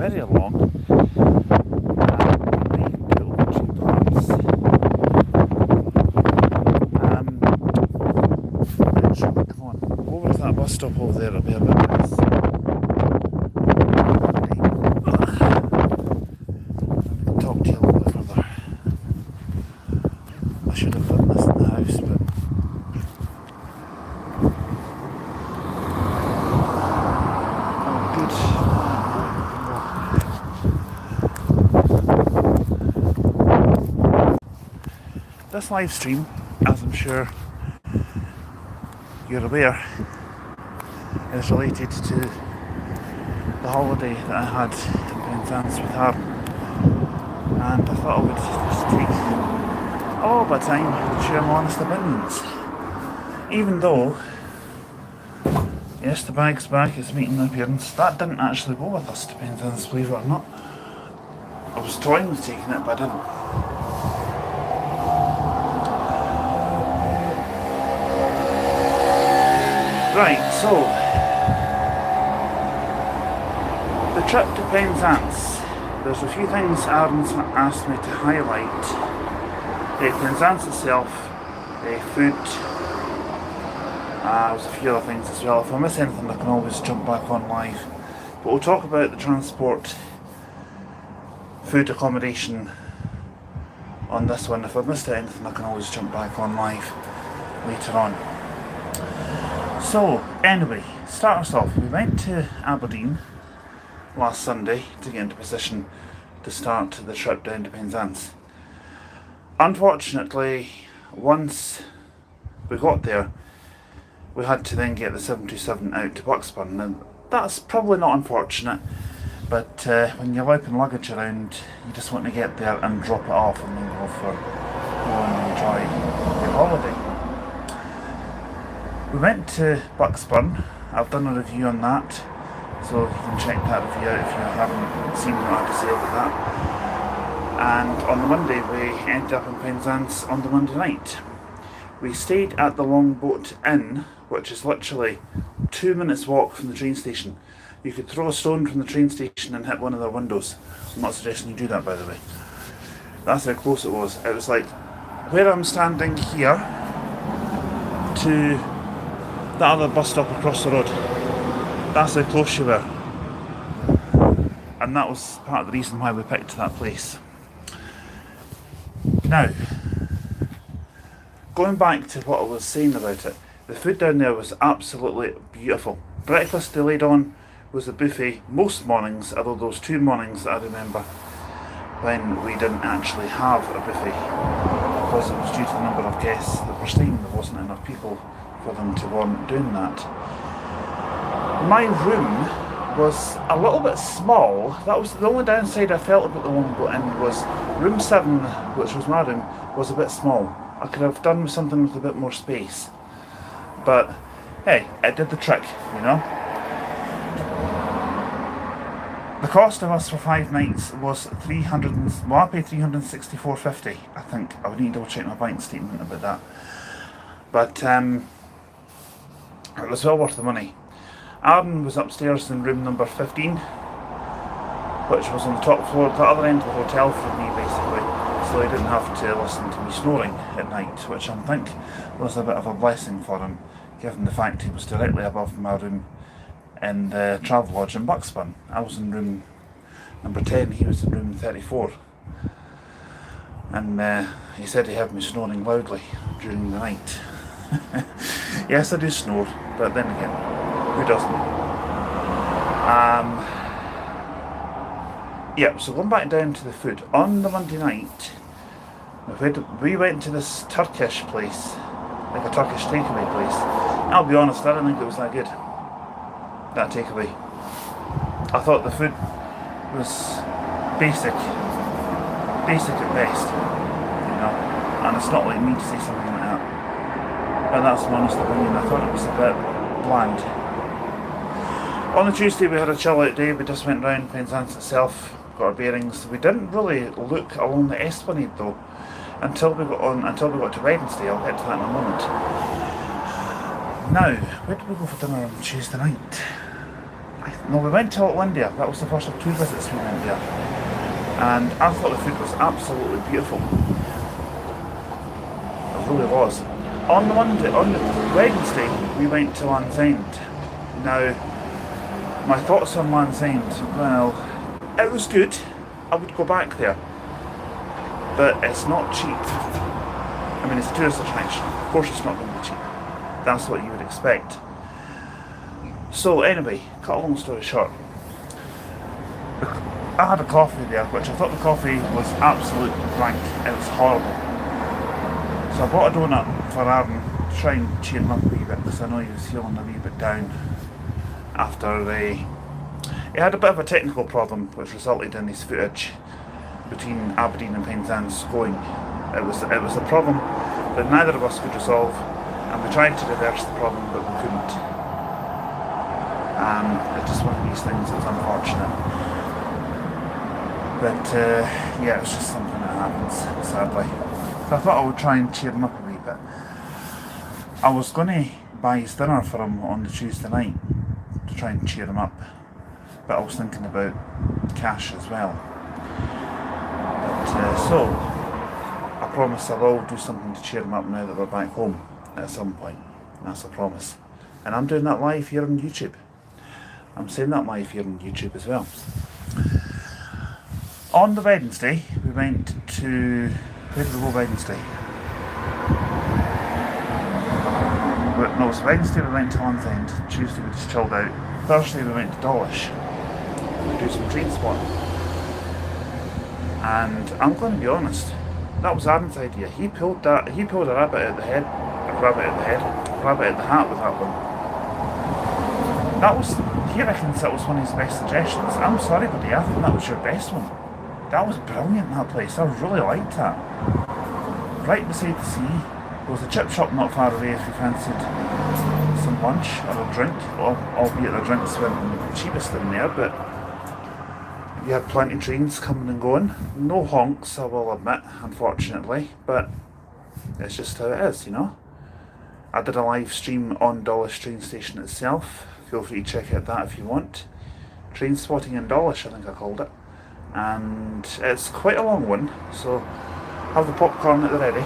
very long. Come on, over to that bus stop over there, it'll be a bit nice. Talk to you a little bit further. I should have done this in the house, but this live stream, as I'm sure you're aware, is related to the holiday that I had in Penzance with her, and I thought I would just take a little bit of time to share my honest opinions. Even though, yes, the bag's back, it's making an appearance, that didn't actually go with us to Penzance, believe it or not. I was toying with taking it, but I didn't. Right, so the trip to Penzance. There's a few things Aaron's asked me to highlight. Penzance itself, food, there's a few other things as well. If I miss anything I can always jump back on live. But we'll talk about the transport, food, accommodation on this one. If I've missed anything I can always jump back on live later on. So, anyway, start us off. We went to Aberdeen last Sunday to get into position to start the trip down to Penzance. Unfortunately, once we got there, we had to then get the 727 out to Bucksburn. And that's probably not unfortunate, but when you're wiping luggage around, you just want to get there and drop it off and then go and enjoy your holiday. We went to Bucksburn. I've done a review on that, so you can check that review out if you haven't seen what I had to say about that. And on the Monday we ended up in Penzance on the Monday night. We stayed at the Longboat Inn, which is literally 2 minutes walk from the train station. You could throw a stone from the train station and hit one of their windows. I'm not suggesting you do that, by the way. That's how close it was. It was like where I'm standing here to that other bus stop across the road. That's how close you were. And that was part of the reason why we picked that place. Now, going back to what I was saying about it, the food down there was absolutely beautiful. Breakfast they laid on was a buffet most mornings, although there was 2 mornings that I remember when we didn't actually have a buffet because it was due to the number of guests that were staying. There wasn't enough people for them to warrant doing that. My room was a little bit small. That was the only downside I felt about the Longboat Inn, was room 7, which was my room, was a bit small. I could have done with something with a bit more space. But hey, it did the trick, you know. The cost of us for 5 nights was I paid $364.50, I think. I would need to double check my bank statement about that. But it was well worth the money. Aaron was upstairs in room number 15, which was on the top floor, the other end of the hotel for me basically, so he didn't have to listen to me snoring at night, which I think was a bit of a blessing for him, given the fact he was directly above my room in the Travelodge in Bucksburn. I was in room number 10, he was in room 34. And he said he heard me snoring loudly during the night. Yes, I do snore, but then again, who doesn't? Yeah, so going back down to the food. On the Monday night, we went to this Turkish place, like a Turkish takeaway place. I'll be honest, I don't think it was that good, that takeaway. I thought the food was basic at best, you know, and it's not like me to say something like that. But that's my honest opinion. I thought it was a bit bland. On the Tuesday we had a chill out day. We just went round Penzance itself, got our bearings. We didn't really look along the Esplanade though until we got to Wednesday. I'll get to that in a moment. Now, where did we go for dinner on Tuesday night? I No, we went to Aucklandia. That was the first of 2 visits we went there. And I thought the food was absolutely beautiful. It really was. On the Wednesday, we went to Land's End. Now, my thoughts on Land's End, well, it was good. I would go back there. But it's not cheap. I mean, it's a tourist attraction. Of course it's not going to be cheap. That's what you would expect. So anyway, cut a long story short. I had a coffee there, which I thought the coffee was absolutely rank. It was horrible. So I bought a donut for Aaron to try and cheer him up a wee bit, because I know he was feeling a wee bit down after he had a bit of a technical problem which resulted in his footage between Aberdeen and Penzance going. It was a problem that neither of us could resolve, and we tried to reverse the problem but we couldn't. It's just one of these things that's unfortunate. But yeah, it's just something that happens, sadly. So I thought I would try and cheer him up a wee bit. I was going to buy his dinner for him on the Tuesday night to try and cheer him up, but I was thinking about cash as well. But so I promise I will do something to cheer him up now that we're back home at some point. That's a promise. And I'm doing that live here on YouTube. I'm saying that live here on YouTube as well. On the Wednesday, we went to... Where did we go Wednesday? No, it was Wednesday we went to Land's End. Tuesday we just chilled out. Thursday we went to Dawlish to do some train spotting. And I'm going to be honest, that was Aaron's idea. He pulled a rabbit out the hat with that one. That was, he reckons that was one of his best suggestions. I'm sorry buddy, I think that was your best one. That was brilliant, that place. I really liked that. Right beside the sea. There was a chip shop not far away if you fancied some lunch or a drink, albeit the drinks weren't the cheapest in there, but you had plenty of trains coming and going. No honks, I will admit, unfortunately, but it's just how it is, you know. I did a live stream on Dawlish train station itself. Feel free to check out that if you want. Train spotting in Dawlish, I think I called it. And it's quite a long one, so have the popcorn at the ready.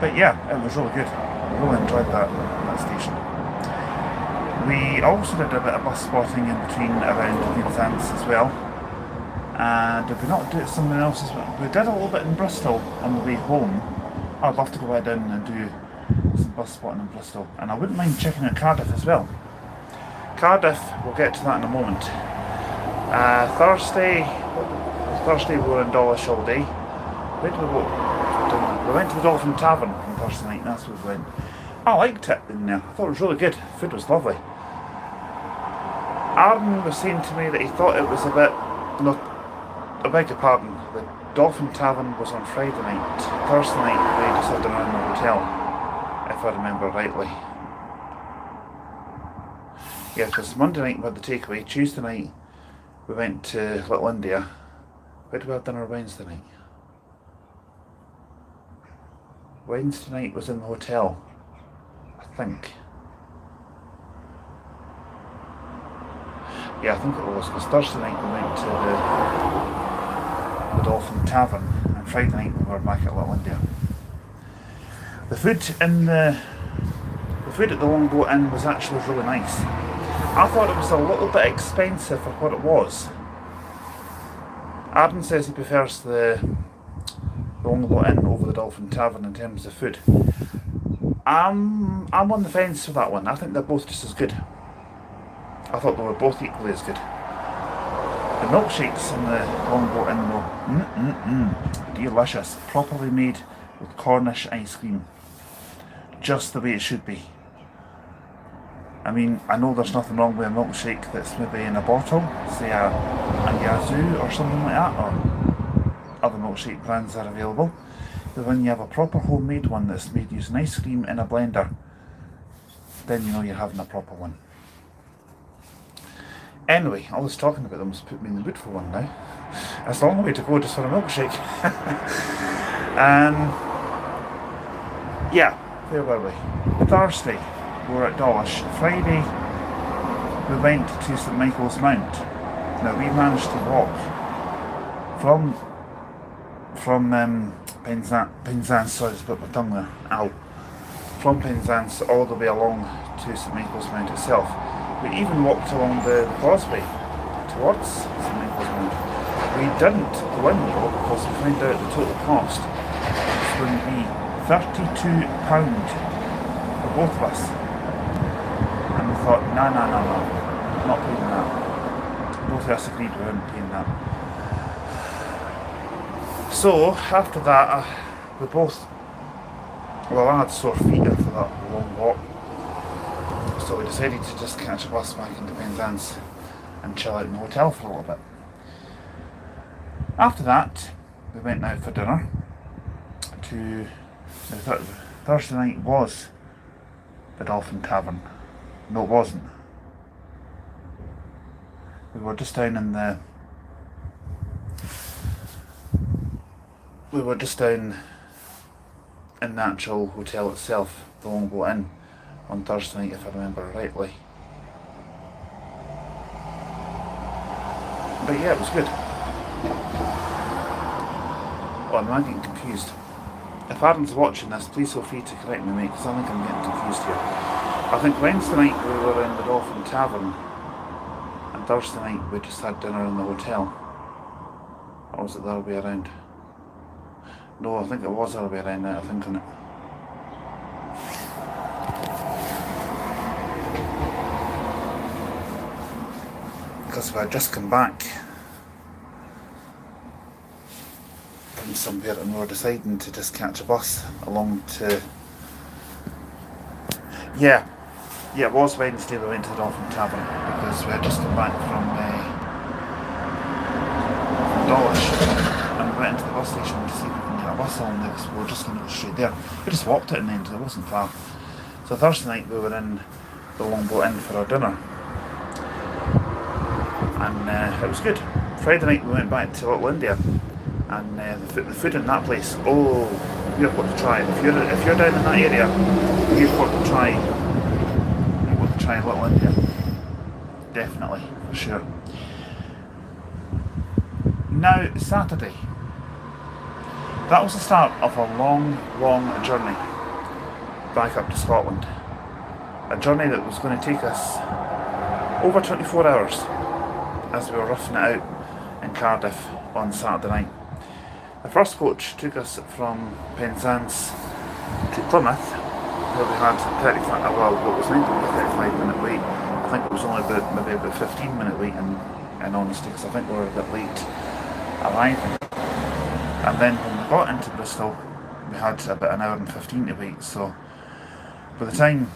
But yeah, it was really good. I really enjoyed that station. We also did a bit of bus spotting in between around Penzance as well. And did we not do it somewhere else as well? We did a little bit in Bristol on the way home. I'd love to go right down and do some bus spotting in Bristol. And I wouldn't mind checking out Cardiff as well. Cardiff, we'll get to that in a moment. Thursday we were in Dawlish all day. Where did we go? We went to the Dolphin Tavern on Thursday night, that's where we went. I liked it in there, I thought it was really good. Food was lovely. Aaron was saying to me that he thought it was a bit... No, I beg your pardon, the Dolphin Tavern was on Friday night. Thursday night we just had dinner in the hotel, if I remember rightly. Yeah, because Monday night we had the takeaway, Tuesday night we went to Little India. Where did we have dinner Wednesday night? Wednesday night was in the hotel, I think. Yeah, I think it was, because Thursday night we went to the Dolphin Tavern, and Friday night we were back at Little India. The food at the Longboat Inn was actually really nice. I thought it was a little bit expensive for what it was. Aaron says he prefers the Longboat Inn over the Dolphin Tavern in terms of food. I'm on the fence for that one. I think they're both just as good. I thought they were both equally as good. The milkshakes in the Longboat Inn though, delicious. Properly made with Cornish ice cream. Just the way it should be. I mean, I know there's nothing wrong with a milkshake that's maybe in a bottle, say a Yazoo or something like that, or other milkshake brands are available. But when you have a proper homemade one that's made using ice cream in a blender, then you know you're having a proper one. Anyway, all this talking about them has put me in the mood for one now. It's a long way to go just for a milkshake. Yeah, where were we? Thursday. we were at Dawlish. Friday we went to St Michael's Mount. Now we managed to walk from Penzance, sorry, it's put my tongue there, ow. From Penzance all the way along to St Michael's Mount itself. We even walked along the causeway towards St Michael's Mount. We didn't go in though because we found out the total cost was going to be £32 for both of us. And we thought, no, not paying that. Both of us agreed we weren't paying that. So after that, we both, well, I had sore feet after that long walk. So we decided to just catch a bus back into Penzance and chill out in the hotel for a little bit. After that, we went out for dinner to Thursday night was the Dolphin Tavern. No, it wasn't. We were just down in the actual hotel itself, the Longboat Inn, on Thursday night, if I remember rightly. But yeah, it was good. Oh, am I getting confused? If Aaron's watching this, please feel free to correct me, mate, because I think I'm getting confused here. I think Wednesday night we were in the Dolphin Tavern, and Thursday night we just had dinner in the hotel. Or was it the other way around? No, I think it was the other way around now, I'm thinking it. Because we had just come back from somewhere and we were deciding to just catch a bus along to... Yeah, it was Wednesday we went to the Dolphin Tavern because we had just come back from Dawlish and we went into the bus station to see if we can get a bus along there because we were just going to go straight there. We just walked it in the end, it wasn't far. So Thursday night we were in the Longboat Inn for our dinner. And it was good. Friday night we went back to Little India, and the food in that place, oh, you've got to try. If you're down in that area, you've got to try. You've got to try Little India, definitely, for sure. Now Saturday, that was the start of a long journey back up to Scotland. A journey that was going to take us over 24 hours. As we were roughing it out in Cardiff on Saturday night. The first coach took us from Penzance to Plymouth, where we had 35, well, what was meant to be a 35-minute wait. I think it was only maybe about 15-minute wait in honesty, because I think we were a bit late arriving. And then when we got into Bristol, we had about an hour and 15 to wait. So by the time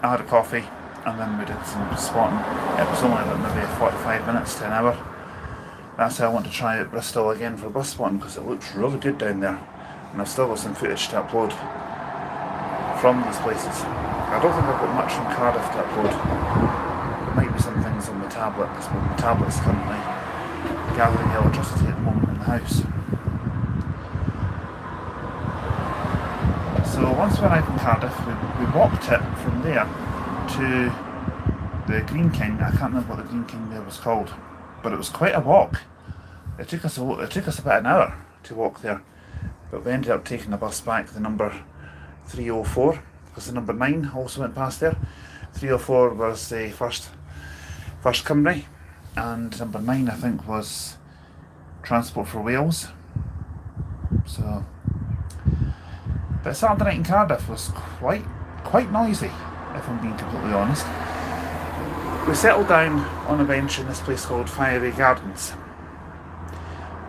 I had a coffee, and then we did some spotting, it was only about maybe 45 minutes to an hour. That's how I want to try out Bristol again for bus spotting, because it looks really good down there. And I've still got some footage to upload from these places. I don't think I've got much from Cardiff to upload. There might be some things on my tablet, because my tablet's currently gathering electricity at the moment in the house. So once we arrived in Cardiff, we walked it from there to the Green King. I can't remember what the Green King there was called, but it was quite a walk. It took us about an hour to walk there, but we ended up taking a bus back, the number 304, because the number 9 also went past there. 304 was the first Cymru, and number 9 I think was Transport for Wales. So, but Saturday night in Cardiff was quite noisy, if I'm being completely honest. We settled down on a bench in this place called Fiery Gardens.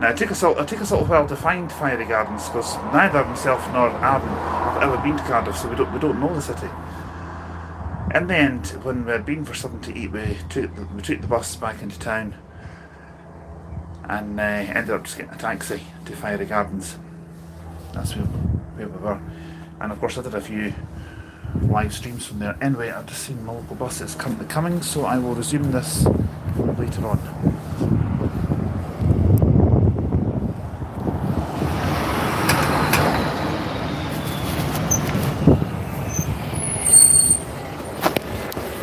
Now it took us a little while to find Fiery Gardens, because neither myself nor Aaron have ever been to Cardiff, so we don't know the city. In the end, when we had been for something to eat, we took the bus back into town and ended up just getting a taxi to Fiery Gardens. That's where we were. And of course I did a few live streams from there. Anyway, I've just seen my local bus is currently coming, so I will resume this later on.